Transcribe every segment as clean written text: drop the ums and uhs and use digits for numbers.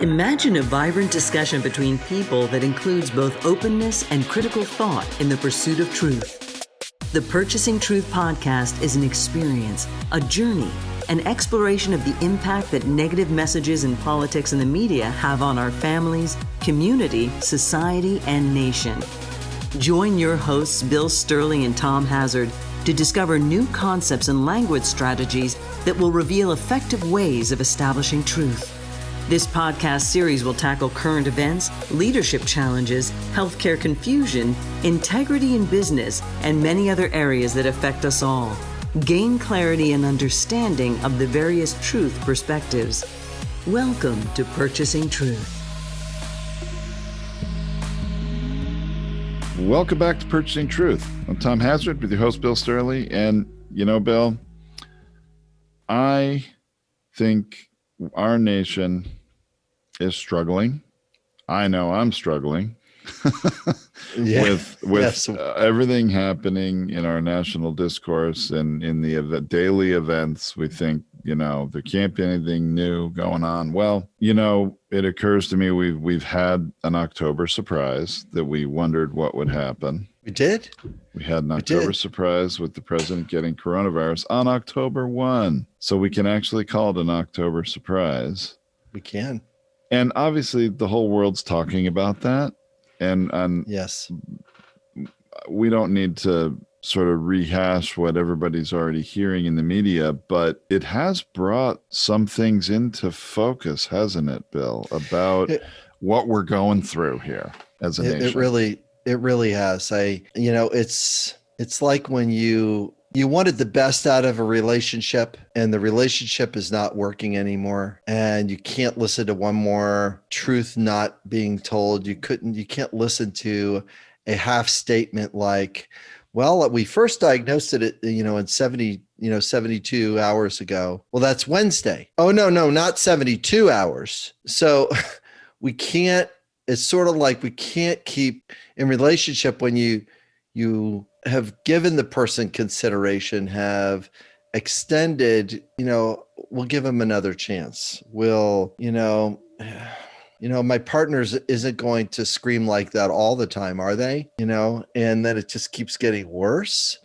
Imagine a vibrant discussion between people that includes both openness and critical thought in the pursuit of truth. The Purchasing Truth podcast is an experience, a journey, an exploration of the impact that negative messages in politics and the media have on our families, community, society, and nation. Join your hosts, Bill Stierle and Tom Hazard, to discover new concepts and language strategies that will reveal effective ways of establishing truth. This podcast series will tackle current events, leadership challenges, healthcare confusion, integrity in business, and many other areas that affect us all. Gain clarity and understanding of the various truth perspectives. Welcome to Purchasing Truth. Welcome back to Purchasing Truth. I'm Tom Hazard with your host, Bill Stierle. And, Bill, I think our nation is struggling. I know I'm struggling with everything happening in our national discourse and in the daily events. We think, there can't be anything new going on. Well, it occurs to me we've had an October surprise that we wondered what would happen. We did? We had an October surprise with the president getting coronavirus on October 1. So we can actually call it an October surprise. We can. And obviously the whole world's talking about that. And yes, we don't need to sort of rehash what everybody's already hearing in the media, but it has brought some things into focus, hasn't it, Bill, about what we're going through here as a nation. It really has. It's like when you wanted the best out of a relationship and the relationship is not working anymore and you can't listen to one more truth not being told. You can't listen to a half statement like, well, we first diagnosed it, in 72 hours ago. Well, that's Wednesday. Oh, no, not 72 hours. So it's sort of like we can't keep in relationship when you have given the person consideration, have extended, we'll give them another chance. My partners isn't going to scream like that all the time, are they? And then it just keeps getting worse.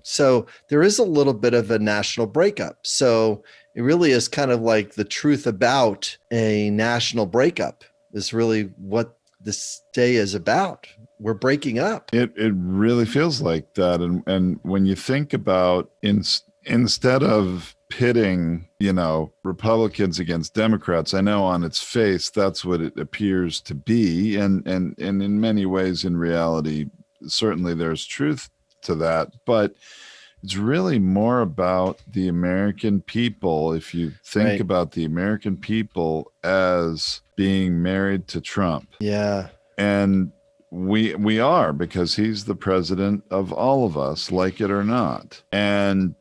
So there is a little bit of a national breakup. So it really is kind of like the truth about a national breakup is really what this day is about. We're breaking up. It really feels like that. And when you think about instead of pitting, Republicans against Democrats, I know on its face, that's what it appears to be. And in many ways, in reality, certainly there's truth to that, but it's really more about the American people. If you think about the American people as being married to Trump. Yeah. And we are, because he's the president of all of us, like it or not. And,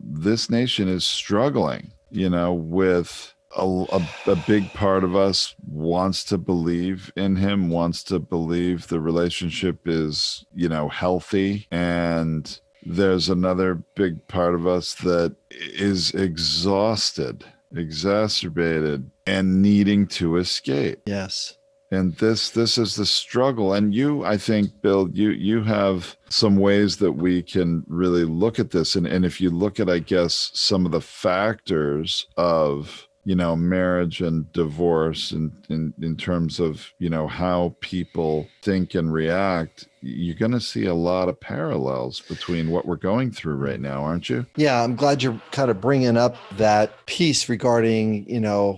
this nation is struggling, with a big part of us wants to believe in him, wants to believe the relationship is, healthy. And there's another big part of us that is exhausted, exacerbated, and needing to escape. Yes. And this is the struggle. And I think, Bill, you have some ways that we can really look at this. And if you look at, I guess, some of the factors of, marriage and divorce in terms of, how people think and react, you're going to see a lot of parallels between what we're going through right now, aren't you? Yeah, I'm glad you're kind of bringing up that piece regarding,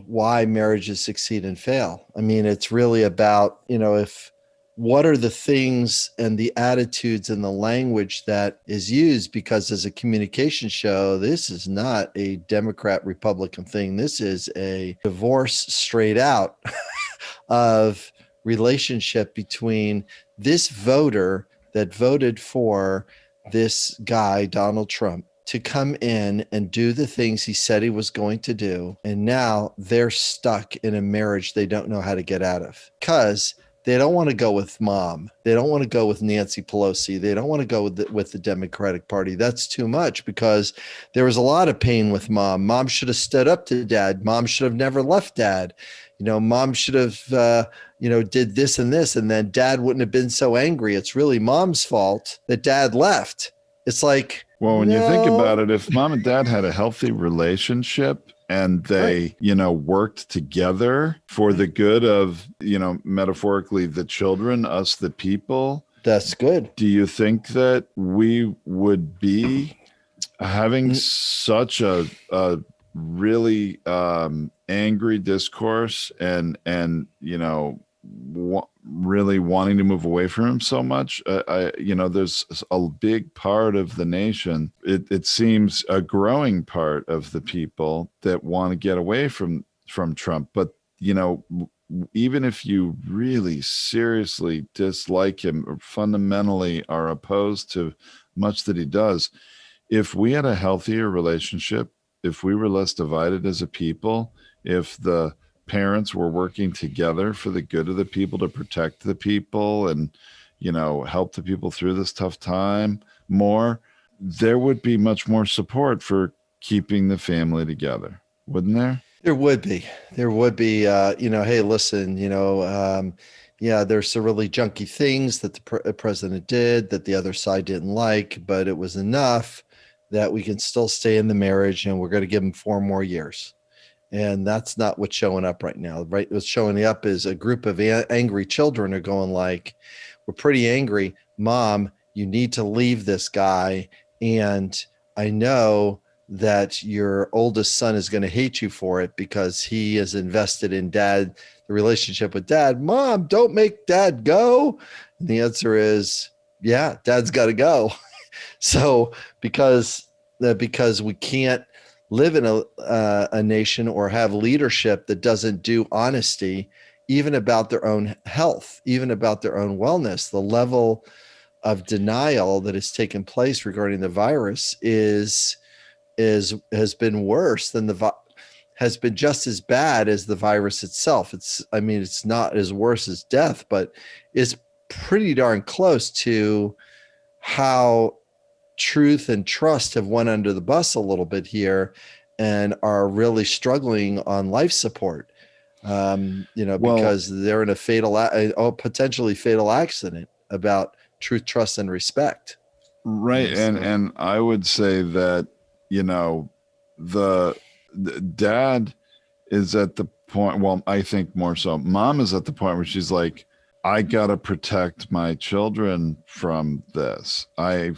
why marriages succeed and fail. I mean, it's really about, what are the things and the attitudes and the language that is used? Because as a communication show, this is not a Democrat Republican thing. This is a divorce straight out of relationship between this voter that voted for this guy, Donald Trump, to come in and do the things he said he was going to do. And now they're stuck in a marriage they don't know how to get out of because they don't want to go with mom. They don't want to go with Nancy Pelosi. They don't want to go with the Democratic Party. That's too much, because there was a lot of pain with mom. Mom should have stood up to dad. Mom should have never left dad. Mom should have, did this and this, and then dad wouldn't have been so angry. It's really mom's fault that dad left. It's like, well, when you think about it, if mom and dad had a healthy relationship and they, worked together for the good of, metaphorically, the children, us, the people. That's good. Do you think that we would be having such a really angry discourse and really wanting to move away from him so much? There's a big part of the nation, it seems a growing part of the people, that want to get away from Trump. But even if you really seriously dislike him or fundamentally are opposed to much that he does, if we had a healthier relationship, if we were less divided as a people, if the parents were working together for the good of the people, to protect the people and, help the people through this tough time more, there would be much more support for keeping the family together, wouldn't there? There would be. Hey, listen, there's some really junky things that the president did that the other side didn't like, but it was enough that we can still stay in the marriage, and we're going to give him 4 more years. And that's not what's showing up right now. Right? What's showing up is a group of angry children are going like, we're pretty angry. Mom, you need to leave this guy. And I know that your oldest son is going to hate you for it because he is invested in dad, the relationship with dad. Mom, don't make dad go. And the answer is, yeah, dad's got to go. So because we can't live in a nation or have leadership that doesn't do honesty, even about their own health, even about their own wellness, the level of denial that has taken place regarding the virus has been worse than has been just as bad as the virus itself. It's not as worse as death, but it's pretty darn close to how truth and trust have went under the bus a little bit here and are really struggling on life support, because they're in a potentially fatal accident about truth, trust, and respect. Right. And I would say that, the dad is at the point, well, I think more so mom is at the point where she's like, I got to protect my children from this. And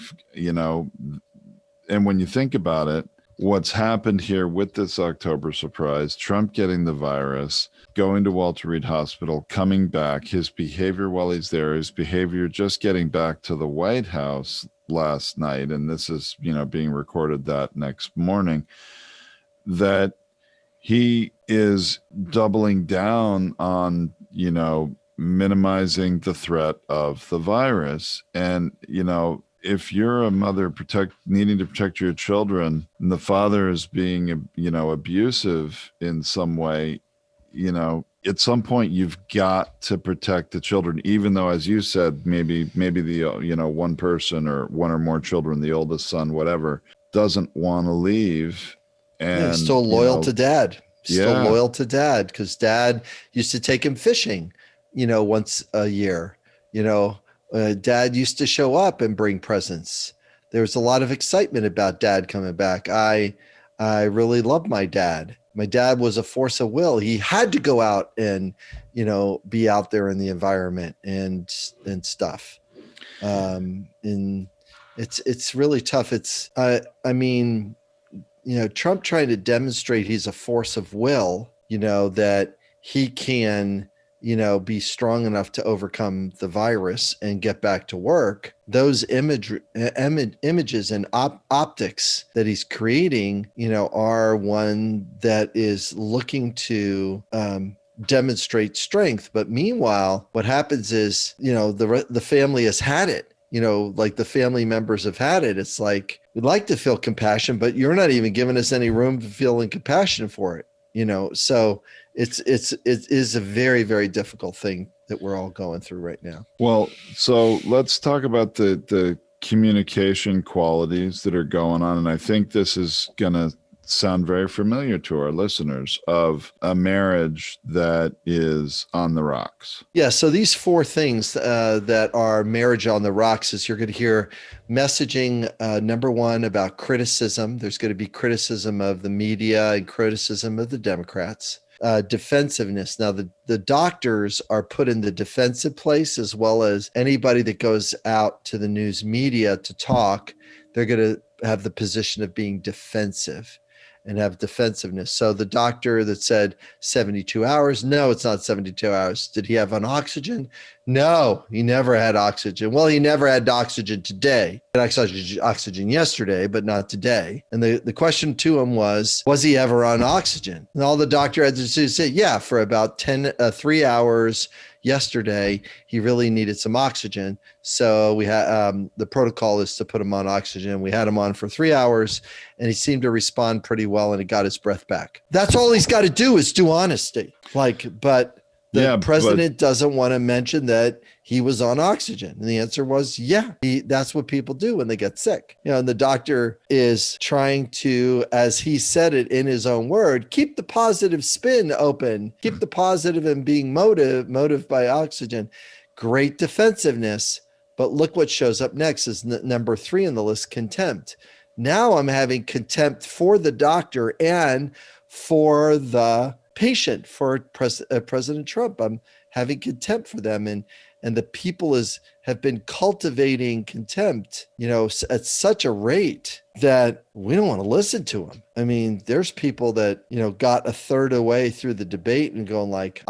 when you think about it, what's happened here with this October surprise, Trump getting the virus, going to Walter Reed Hospital, coming back, his behavior while he's there, his behavior just getting back to the White House last night, and this is, being recorded that next morning, that he is doubling down on, minimizing the threat of the virus. And, if you're a mother needing to protect your children and the father is being, abusive in some way, at some point you've got to protect the children, even though, as you said, maybe the, one person or one or more children, the oldest son, whatever, doesn't want to leave. And still loyal to dad, loyal to dad, because dad used to take him fishing, once a year. Dad used to show up and bring presents. There was a lot of excitement about dad coming back. I really loved my dad. My dad was a force of will. He had to go out and, be out there in the environment and stuff. And it's really tough. Trump trying to demonstrate he's a force of will, that he can, be strong enough to overcome the virus and get back to work. Those images and optics that he's creating, are one that is looking to demonstrate strength. But meanwhile, what happens is, the family has had it. Like the family members have had it. It's like, we'd like to feel compassion, but you're not even giving us any room to feeling compassion for it. So it is a very, very difficult thing that we're all going through right now. Well, so let's talk about the communication qualities that are going on. And I think this is going to sound very familiar to our listeners of a marriage that is on the rocks. Yeah. So these four things that are marriage on the rocks is you're going to hear messaging, number one, about criticism. There's going to be criticism of the media and criticism of the Democrats. Defensiveness. Now, the doctors are put in the defensive place, as well as anybody that goes out to the news media to talk. They're going to have the position of being defensive and have defensiveness. So the doctor that said 72 hours, no, it's not 72 hours. Did he have oxygen? No, he never had oxygen. Well, he never had oxygen today. He had oxygen yesterday, but not today. And the question to him was he ever on oxygen? And all the doctor had to do is say, yeah, for about 3 hours yesterday, he really needed some oxygen. So we had the protocol is to put him on oxygen. We had him on for 3 hours and he seemed to respond pretty well and he got his breath back. That's all he's got to do is do honesty. But the president doesn't want to mention that he was on oxygen. And the answer was, yeah, that's what people do when they get sick. And the doctor is trying to, as he said it in his own word, keep the positive spin open, keep the positive and being motive by oxygen. Great defensiveness. But look what shows up next is number 3 in the list, contempt. Now I'm having contempt for the doctor and for the patient, for President Trump. I'm having contempt for them. And the people have been cultivating contempt, at such a rate that we don't want to listen to them. I mean, there's people that, got a third away through the debate and going like,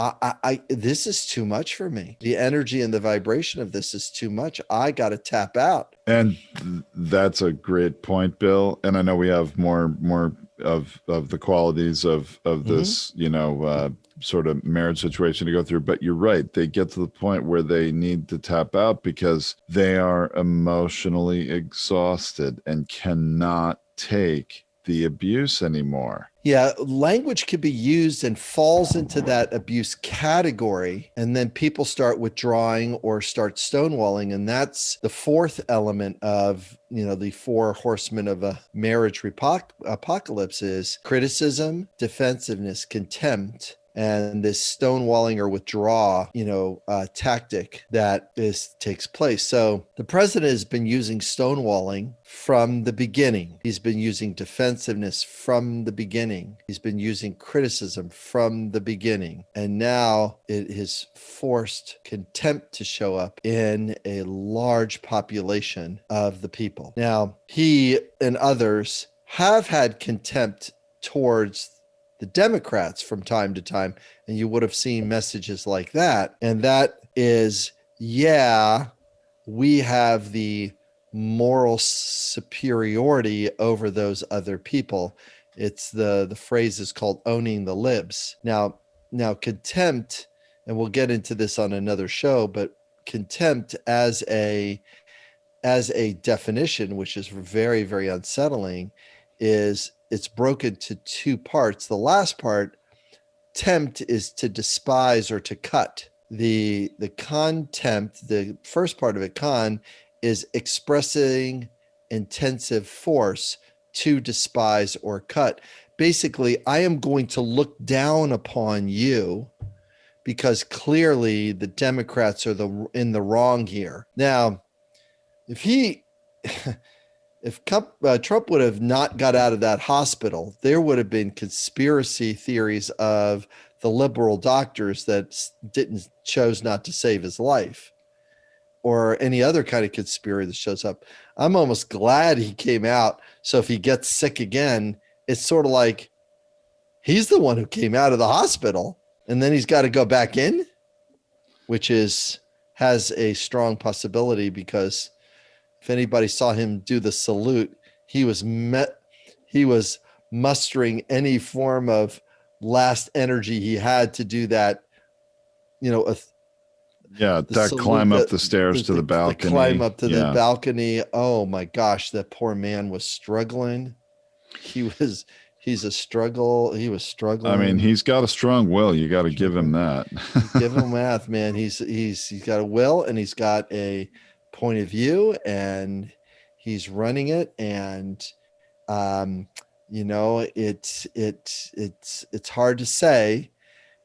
this is too much for me. The energy and the vibration of this is too much. I got to tap out. And that's a great point, Bill. And I know we have more of the qualities of this, sort of marriage situation to go through. But you're right. They get to the point where they need to tap out because they are emotionally exhausted and cannot take the abuse anymore. Yeah, language can be used and falls into that abuse category. And then people start withdrawing or start stonewalling. And that's the fourth element of, the 4 horsemen of a marriage apocalypse is criticism, defensiveness, contempt, and this stonewalling or withdraw, tactic that takes place. So the president has been using stonewalling from the beginning. He's been using defensiveness from the beginning. He's been using criticism from the beginning. And now it has forced contempt to show up in a large population of the people. Now, he and others have had contempt towards the Democrats from time to time, and you would have seen messages like that. And that is, we have the moral superiority over those other people. It's the phrase is called owning the libs. Now contempt, and we'll get into this on another show, but contempt as a definition, which is very, very unsettling, is it's broken to 2 parts. The last part, tempt, is to despise or to cut. The contempt, the first part of it, is expressing intensive force to despise or cut. Basically, I am going to look down upon you because clearly the Democrats are in the wrong here. Now, if Trump would have not got out of that hospital, there would have been conspiracy theories of the liberal doctors that chose not to save his life, or any other kind of conspiracy that shows up. I'm almost glad he came out. So if he gets sick again, it's sort of like he's the one who came out of the hospital and then he's got to go back in, which has a strong possibility because if anybody saw him do the salute, he was mustering any form of last energy he had to do that, climb up the stairs to the balcony. Climb up to the balcony. Oh my gosh, that poor man was struggling. He he's a struggle. He was I mean, struggling. he's got a strong will. You got to give him that. Give him math, man. He's got a will and he's got a point of view and he's running it. And you know, it's hard to say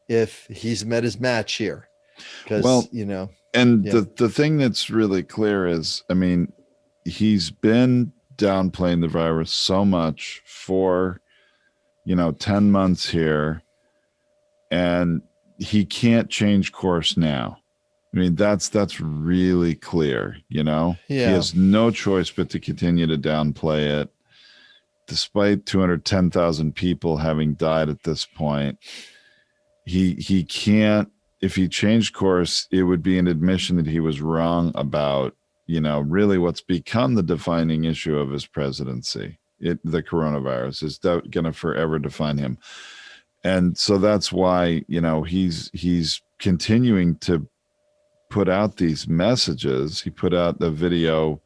if he's met his match here, because Well, you know, and yeah. the thing that's really clear is, I mean, he's been downplaying the virus so much for, 10 months here, and he can't change course now. I mean, that's really clear, He Yeah. has no choice but to continue to downplay it, despite 210,000 people having died at this point. He can't. If he changed course, it would be an admission that he was wrong about, really what's become the defining issue of his presidency. The coronavirus is going to forever define him. And so that's why, he's continuing to put out these messages. He put out the video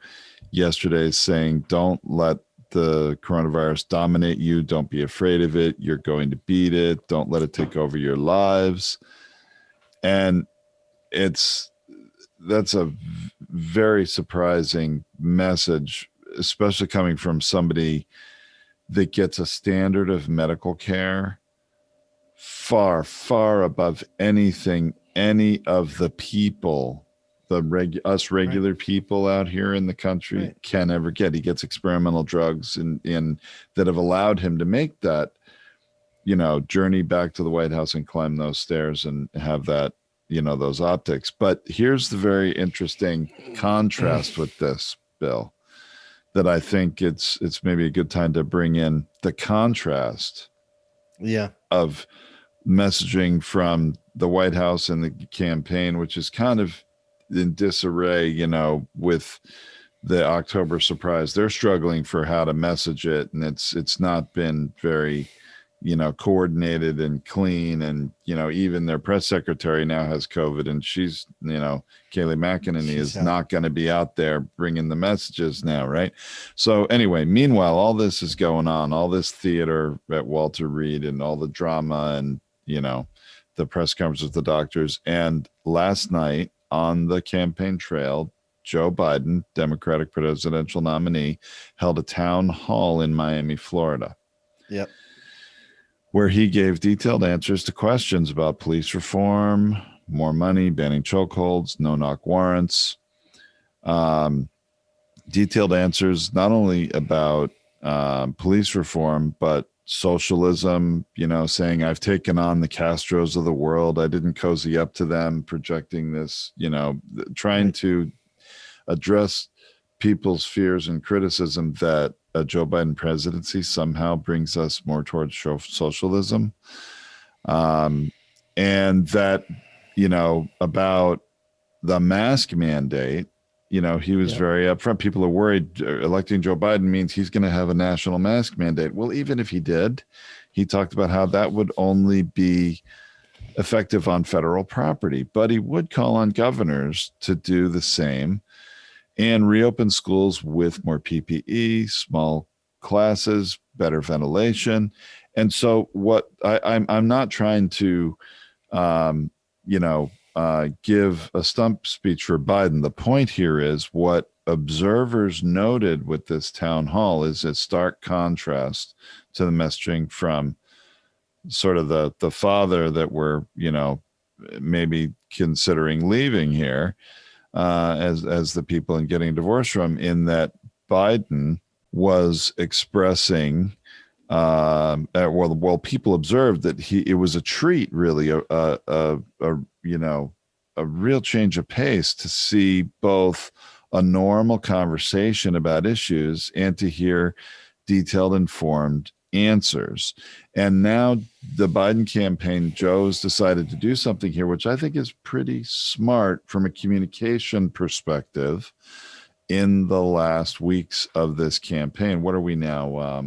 yesterday saying, don't let the coronavirus dominate you. Don't be afraid of it. You're going to beat it. Don't let it take over your lives. And that's a very surprising message, especially coming from somebody that gets a standard of medical care far, far above anything any of the people, us regular people out here in the country can ever get. He gets experimental drugs in that have allowed him to make that, journey back to the White House and climb those stairs and have that, those optics. But here's the very interesting contrast with this, Bill, that I think it's maybe a good time to bring in the contrast of messaging from the White House and the campaign, which is kind of in disarray, with the October surprise. They're struggling for how to message it, and it's not been very, coordinated and clean. And, even their press secretary now has COVID, and she's, Kayleigh McEnany is not going to be out there bringing the messages now, right? So anyway, meanwhile, all this is going on, all this theater at Walter Reed and all the drama and, the press conference with the doctors. And last night on the campaign trail, Joe Biden, Democratic presidential nominee, held a town hall in Miami, Florida. Yep. Where he gave detailed answers to questions about police reform, more money, banning chokeholds, no-knock warrants. Detailed answers not only about police reform, but socialism, saying I've taken on the Castros of the world. I didn't cozy up to them, projecting this, trying to address people's fears and criticism that a Joe Biden presidency somehow brings us more towards socialism. And that, about the mask mandate, he was very upfront. People are worried electing Joe Biden means he's going to have a national mask mandate. Well, even if he did, he talked about how that would only be effective on federal property, but he would call on governors to do the same and reopen schools with more PPE, small classes, better ventilation. And so what I'm not trying to, give a stump speech for Biden. The point here is what observers noted with this town hall is a stark contrast to the messaging from sort of the father that we're, maybe considering leaving here as the people and getting a divorce from, in that Biden was expressing people observed that it was a treat, really, a real change of pace to see both a normal conversation about issues and to hear detailed, informed answers. And now the Biden campaign, Joe's decided to do something here, which I think is pretty smart from a communication perspective in the last weeks of this campaign. What are we now?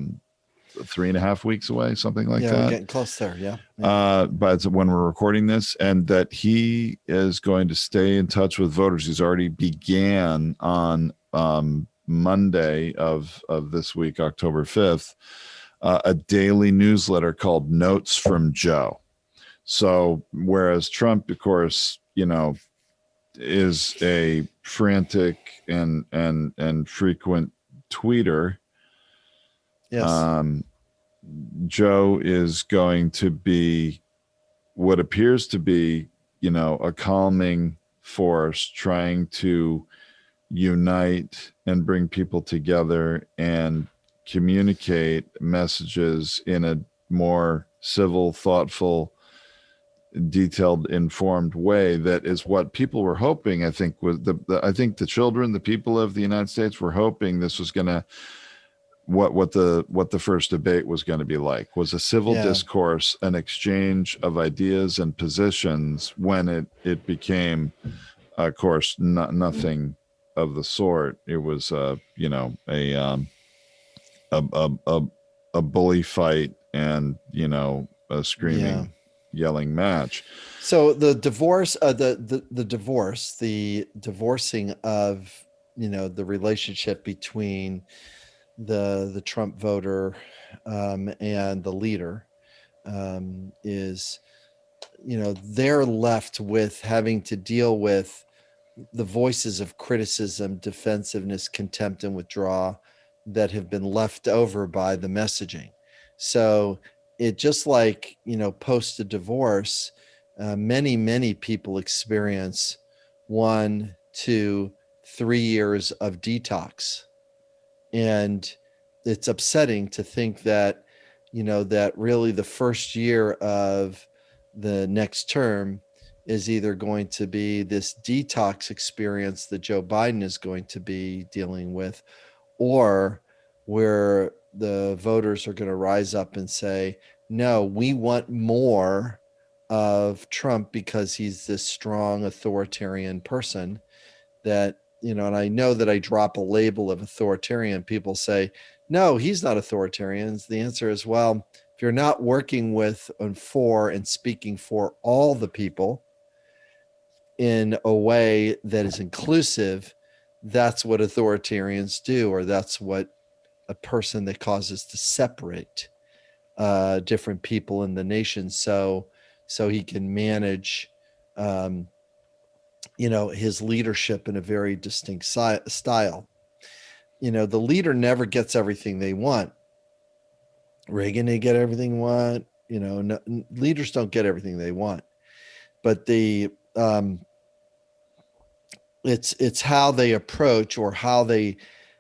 3.5 weeks away, something like that. We're getting close there. Yeah. But when we're recording this, and that he is going to stay in touch with voters. He's already began on Monday of this week, October 5th, a daily newsletter called Notes from Joe. So whereas Trump, of course, is a frantic and frequent tweeter, Yes. Joe is going to be what appears to be, a calming force, trying to unite and bring people together and communicate messages in a more civil, thoughtful, detailed, informed way. That is what people were hoping. I think was I think the children, the people of the United States, were hoping this was going to what the first debate was going to be like, was a civil discourse, an exchange of ideas and positions. When it became, of course, nothing of the sort. It was a bully fight and a screaming, yelling match. So the divorce, the divorcing of the relationship between the Trump voter and the leader is, they're left with having to deal with the voices of criticism, defensiveness, contempt, and withdrawal that have been left over by the messaging. So it just like, post a divorce, many people experience 1, 2, 3 years of detox. And it's upsetting to think that, that really the first year of the next term is either going to be this detox experience that Joe Biden is going to be dealing with, or where the voters are going to rise up and say, no, we want more of Trump because he's this strong authoritarian person that, and I know that I drop a label of authoritarian. People say, no, he's not authoritarian. The answer is, well, if you're not working with and for and speaking for all the people in a way that is inclusive, that's what authoritarians do, or that's what a person that causes to separate different people in the nation, so he can manage his leadership in a very distinct style. The leader never gets everything they want. Reagan didn't get everything they want. No, leaders don't get everything they want, but it's how they approach or how they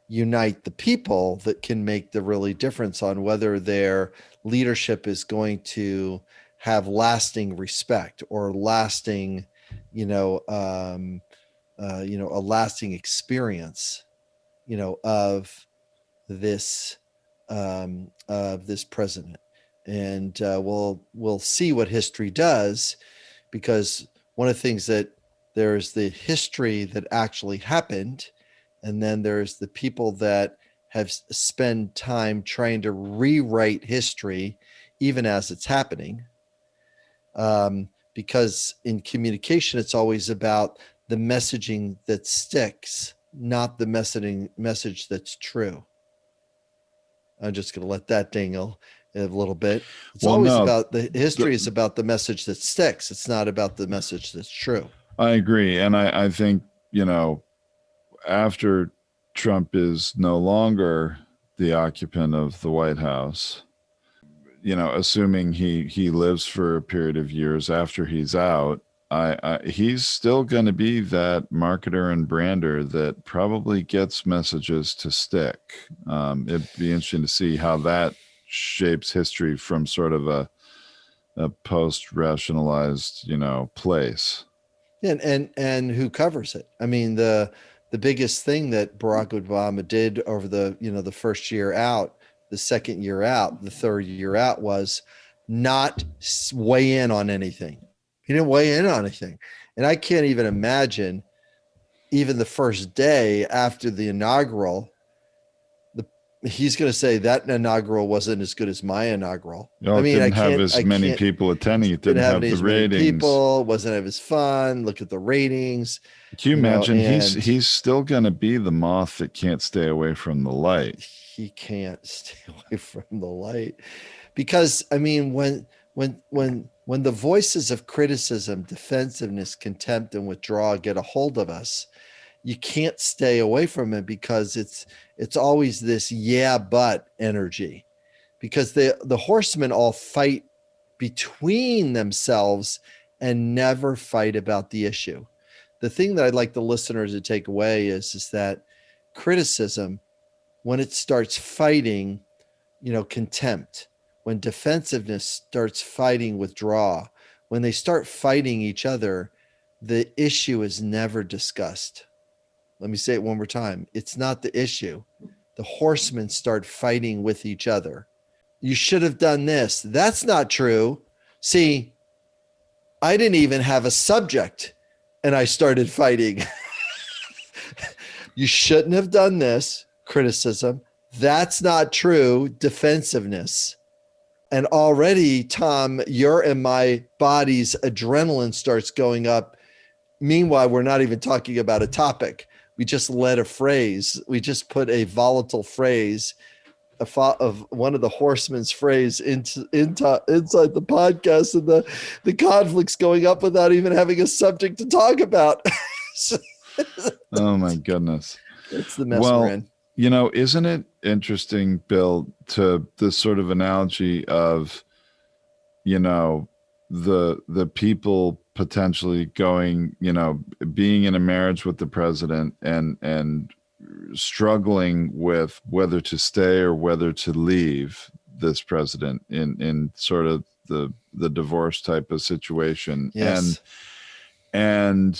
unite the people that can make the really difference on whether their leadership is going to have lasting respect or lasting, a lasting experience, of this president. And we'll see what history does, because one of the things that there's the history that actually happened, and then there's the people that have spent time trying to rewrite history even as it's happening. Because in communication, it's always about the messaging that sticks, not the message that's true. I'm just going to let that dangle a little bit. It's about the history is about the message that sticks. It's not about the message that's true. I agree. And I think, after Trump is no longer the occupant of the White House, assuming he lives for a period of years after he's out, he's still going to be that marketer and brander that probably gets messages to stick. It'd be interesting to see how that shapes history from sort of a post-rationalized, place. And who covers it? I mean, the biggest thing that Barack Obama did over the first year out, the second year out, the third year out, was not weigh in on anything. He didn't weigh in on anything. And I can't even imagine, even the first day after the inaugural, he's going to say that inaugural wasn't as good as my inaugural. I mean, it didn't have as many people attending. It didn't have the ratings. People, wasn't as fun. Look at the ratings. Can you imagine? He's still going to be the moth that can't stay away from the light. he can't stay away from the light. Because I mean, when the voices of criticism, defensiveness, contempt, and withdrawal get a hold of us, you can't stay away from it, because it's always this yeah but energy, because the horsemen all fight between themselves and never fight about the issue. The thing that I'd like the listeners to take away is that criticism, when it starts fighting, contempt, when defensiveness starts fighting withdrawal, when they start fighting each other, the issue is never discussed. Let me say it one more time. It's not the issue. The horsemen start fighting with each other. You should have done this. That's not true. See, I didn't even have a subject and I started fighting. You shouldn't have done this. Criticism. That's not true. Defensiveness. And already, Tom, your and my body's adrenaline starts going up. Meanwhile, we're not even talking about a topic. We just let a phrase. We just put a volatile phrase of one of the horsemen's phrase inside the podcast, and the conflict's going up without even having a subject to talk about. Oh my goodness. It's the mess we're in. Isn't it interesting, Bill, to this sort of analogy of, the people potentially going, being in a marriage with the president and struggling with whether to stay or whether to leave this president in sort of the divorce type of situation. Yes. And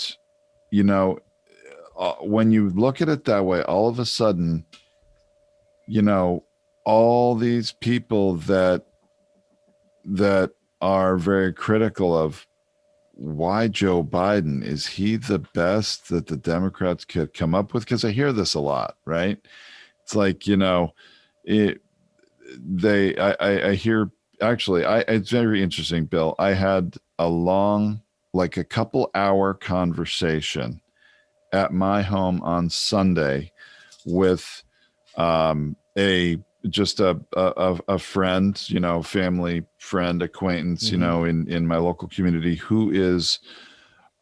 when you look at it that way, all of a sudden, all these people that are very critical of why Joe Biden, is he the best that the Democrats could come up with? Because I hear this a lot, right? It's like, I hear, actually, it's very interesting, Bill. I had a long, like a couple hour conversation at my home on Sunday with a friend, family friend, acquaintance, in my local community, who is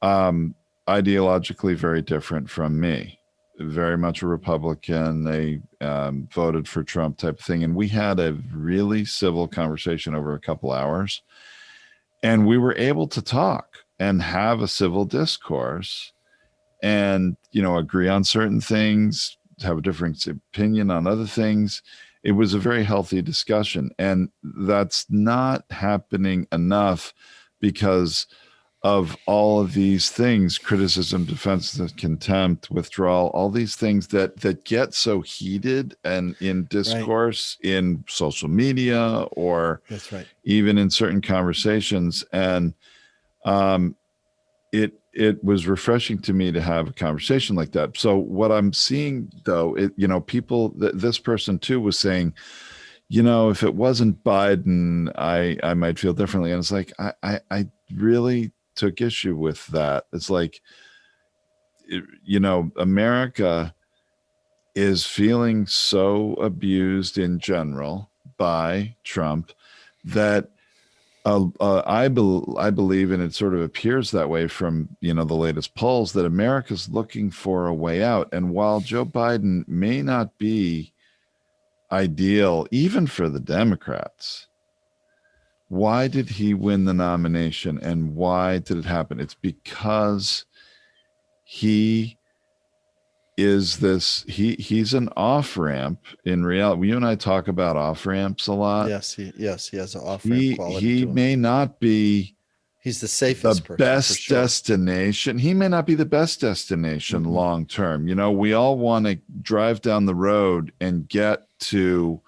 ideologically very different from me, very much a Republican. They voted for Trump type of thing. And we had a really civil conversation over a couple hours, and we were able to talk and have a civil discourse and, agree on certain things, have a different opinion on other things. It was a very healthy discussion, and that's not happening enough because of all of these things: criticism, defense, contempt, withdrawal, all these things that get so heated and in discourse, right, in social media, or that's right, even in certain conversations. And it was refreshing to me to have a conversation like that. So what I'm seeing, though, people, this person too was saying, if it wasn't Biden, I might feel differently. And it's like, I really took issue with that. It's like, America is feeling so abused in general by Trump that I believe, and it sort of appears that way from, the latest polls, that America's looking for a way out. And while Joe Biden may not be ideal, even for the Democrats, why did he win the nomination, and why did it happen? It's because he is he's an off-ramp in reality. You and I talk about off-ramps a lot. Yes, he has an off-ramp quality. He may not be, he's the safest person, best destination. He may not be the best destination long term. We all want to drive down the road and get to,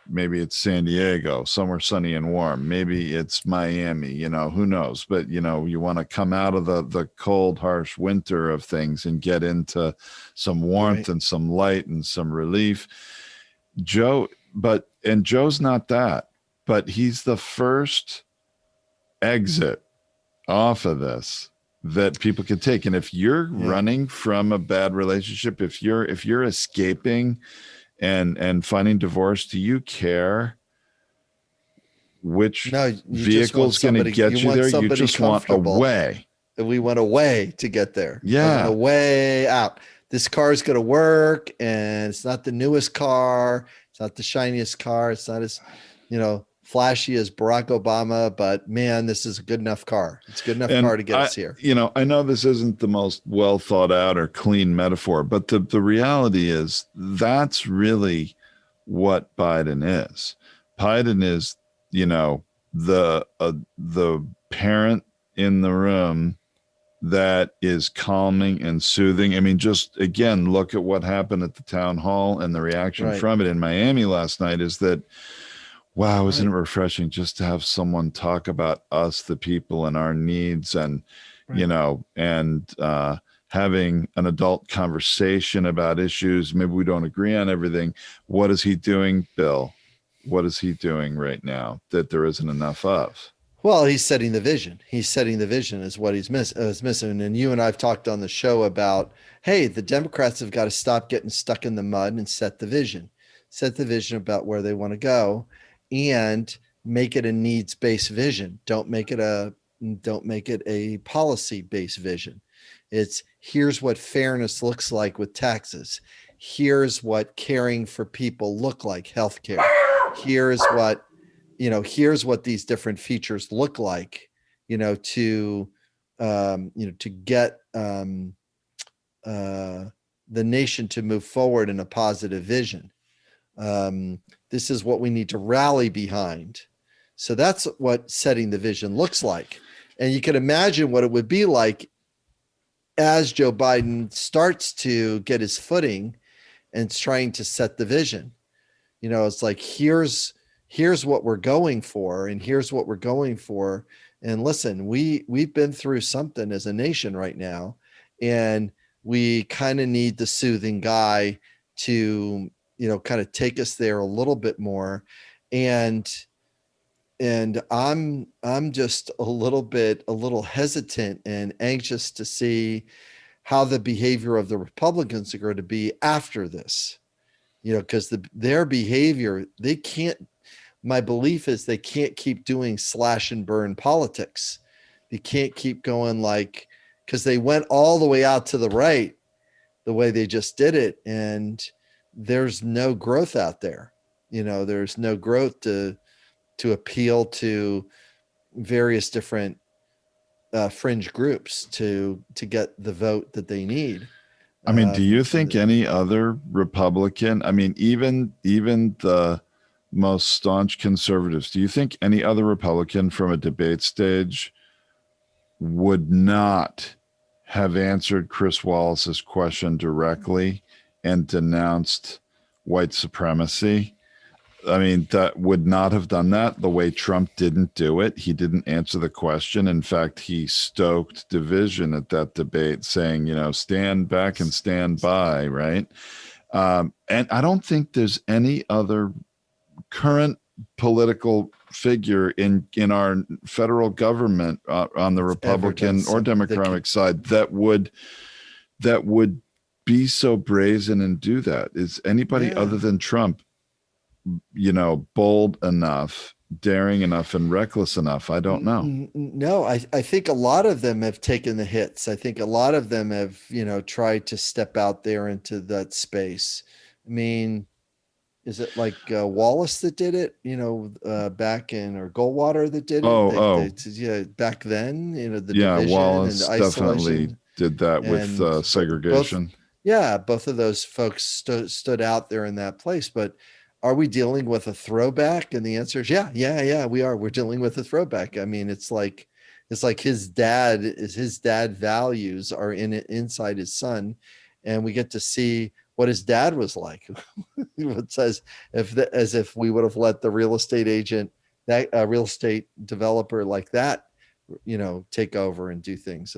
maybe it's San Diego, somewhere sunny and warm. Maybe it's Miami, who knows? But, you want to come out of the cold, harsh winter of things and get into some warmth, right, and some light and some relief. Joe's not that, but he's the first exit off of this that people can take. And if you're running from a bad relationship, if you're escaping and finding divorce, do you care which No, you just want vehicle's going to somebody, get you want there? You somebody just want a comfortable. way. And we want a way to get there. I Yeah. want a way out. This car is going to work, and it's not the newest car. It's not the shiniest car. It's not as, flashy as Barack Obama, but man, this is a good enough car. It's a good enough car to get us here. I know this isn't the most well thought out or clean metaphor, but the reality is that's really what Biden is. Biden is, the parent in the room that is calming and soothing. I mean, just again, look at what happened at the town hall and the reaction from it in Miami last night is that, wow, isn't it refreshing just to have someone talk about us, the people, and our needs, and, having an adult conversation about issues. Maybe we don't agree on everything. What is he doing, Bill? What is he doing right now that there isn't enough of? Well, he's setting the vision. He's setting the vision is what he's missing. And you and I have talked on the show about, hey, the Democrats have got to stop getting stuck in the mud and set the vision about where they want to go, and make it a needs-based vision. Don't make it a policy-based vision. It's here's what fairness looks like with taxes. Here's what caring for people look like, healthcare. Here's what these different features look like, to get the nation to move forward in a positive vision. This is what we need to rally behind. So that's what setting the vision looks like. And you can imagine what it would be like as Joe Biden starts to get his footing and trying to set the vision. It's like, here's what we're going for, and here's what we're going for. And listen, we've been through something as a nation right now, and we kind of need the soothing guy to, kind of take us there a little bit more. And I'm just a little hesitant and anxious to see how the behavior of the Republicans are going to be after this, because their behavior, my belief is they can't keep doing slash and burn politics. They can't keep going because they went all the way out to the right the way they just did it. And there's no growth out there. There's no growth to appeal to various different fringe groups to get the vote that they need. I mean, do you think any other Republican, even the most staunch conservatives, do you think any other Republican from a debate stage would not have answered Chris Wallace's question directly and denounced white supremacy? That would not have done that the way Trump didn't do it. He didn't answer the question. In fact, he stoked division at that debate, saying, stand back and stand by, right? And I don't think there's any other current political figure in our federal government on the Republican or Democratic side that would be so brazen and do that. Is anybody other than Trump bold enough, daring enough, and reckless enough? I don't know. No, I think a lot of them have taken the hits. I think a lot of them have, tried to step out there into that space. Is it like Wallace that did it, back in, or Goldwater that did it? Back then, the division Wallace and the definitely did that with segregation. Both of those folks stood out there in that place. But are we dealing with a throwback? And the answer is yeah, we are. We're dealing with a throwback. It's like his dad values are inside his son, and we get to see what his dad was like. It says as if we would have let the real estate agent, that real estate developer like that, take over and do things.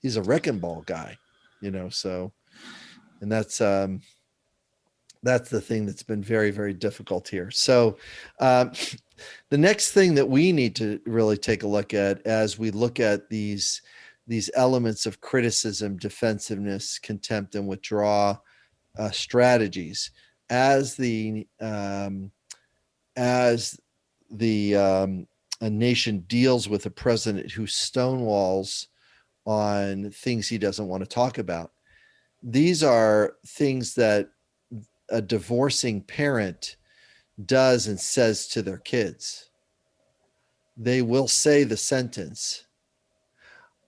He's a wrecking ball guy, so, and that's the thing that's been very, very difficult here. So the next thing that we need to really take a look at as we look at these elements of criticism, defensiveness, contempt, and withdraw strategies as the a nation deals with a president who stonewalls on things he doesn't want to talk about. These are things that a divorcing parent does and says to their kids. They will say the sentence,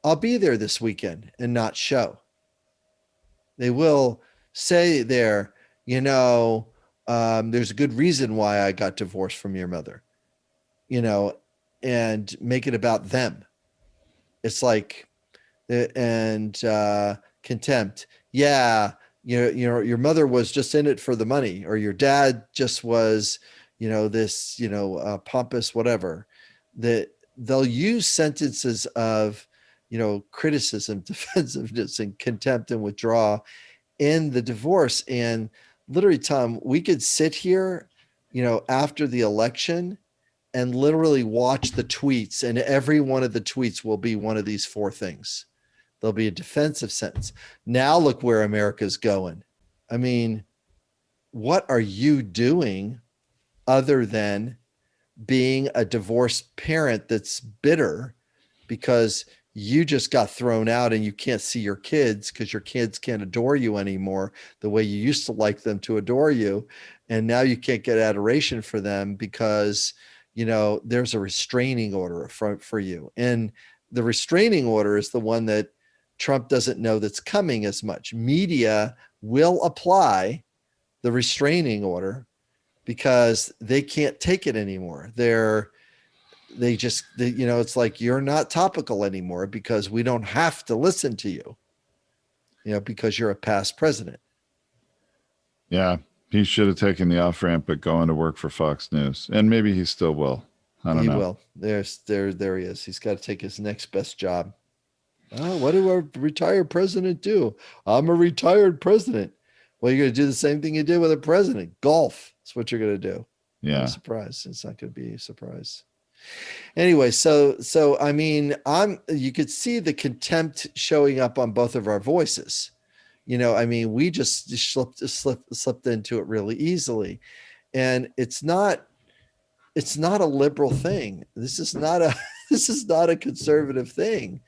"I'll be there this weekend," and not show. They will say there, there's a good reason why I got divorced from your mother, and make it about them. It's like, contempt. Yeah. Your mother was just in it for the money, or your dad just was, this, pompous, whatever. That they'll use sentences of, criticism, defensiveness, and contempt and withdraw in the divorce. And literally, Tom, we could sit here, after the election and literally watch the tweets, and every one of the tweets will be one of these four things. There'll be a defensive sentence. Now look where America's going. I mean, what are you doing other than being a divorced parent that's bitter because you just got thrown out and you can't see your kids because your kids can't adore you anymore the way you used to like them to adore you. And now you can't get adoration for them because, there's a restraining order for you. And the restraining order is the one that Trump doesn't know that's coming as much. Media will apply the restraining order because they can't take it anymore. It's like, you're not topical anymore because we don't have to listen to you, because you're a past president. Yeah. He should have taken the off ramp, but going to work for Fox News, and maybe he still will. I don't know. He will. There he is. He's got to take his next best job. Oh, what do a retired president do? I'm a retired president. Well, you're going to do the same thing you did with a president. Golf. That's what you're going to do. Yeah. Surprise. It's not going to be a surprise. Anyway, so I mean, you could see the contempt showing up on both of our voices. We just slipped into it really easily. And it's not a liberal thing. This is not a conservative thing.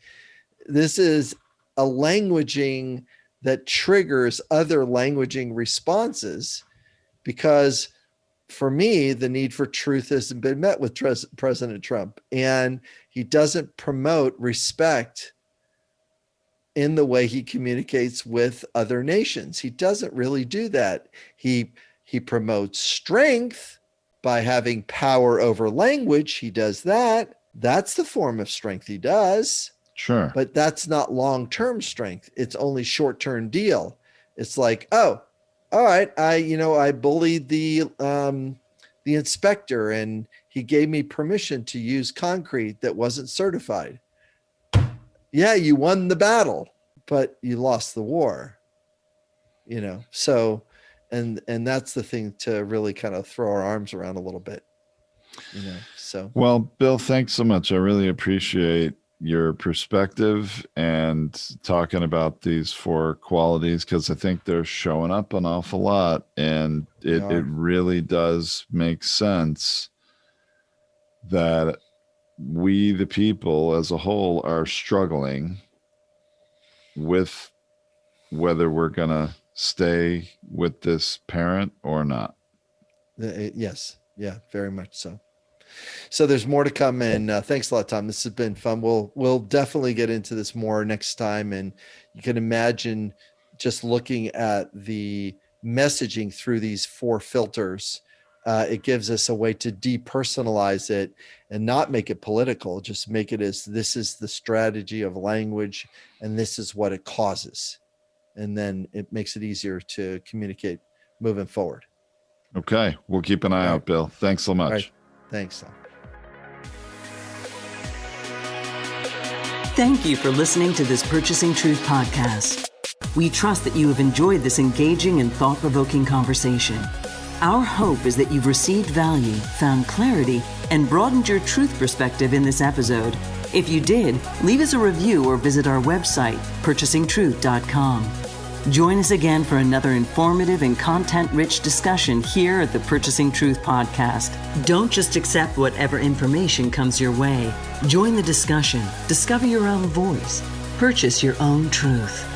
This is a languaging that triggers other languaging responses, because for me, the need for truth hasn't been met with President Trump, and he doesn't promote respect in the way he communicates with other nations. He doesn't really do that. He promotes strength by having power over language. He does that. That's the form of strength he does. Sure. But that's not long-term strength. It's only short-term deal. It's like, oh, all right, I bullied the inspector and he gave me permission to use concrete that wasn't certified. Yeah, you won the battle, but you lost the war. So and that's the thing to really kind of throw our arms around a little bit. So well, Bill, thanks so much. I really appreciate your perspective and talking about these four qualities, because I think they're showing up an awful lot, and it really does make sense that we, the people as a whole, are struggling with whether we're going to stay with this parent or not. Yes. Yeah, very much so. So there's more to come, and thanks a lot, Tom. This has been fun. We'll definitely get into this more next time, and you can imagine just looking at the messaging through these four filters. It gives us a way to depersonalize it and not make it political. Just make it as, this is the strategy of language, and this is what it causes, and then it makes it easier to communicate moving forward. Okay, we'll keep an eye out, Bill. Thanks so much. Thanks, Tom. Thank you for listening to this Purchasing Truth podcast. We trust that you have enjoyed this engaging and thought-provoking conversation. Our hope is that you've received value, found clarity, and broadened your truth perspective in this episode. If you did, leave us a review or visit our website, purchasingtruth.com. Join us again for another informative and content-rich discussion here at the Purchasing Truth Podcast. Don't just accept whatever information comes your way. Join the discussion. Discover your own voice. Purchase your own truth.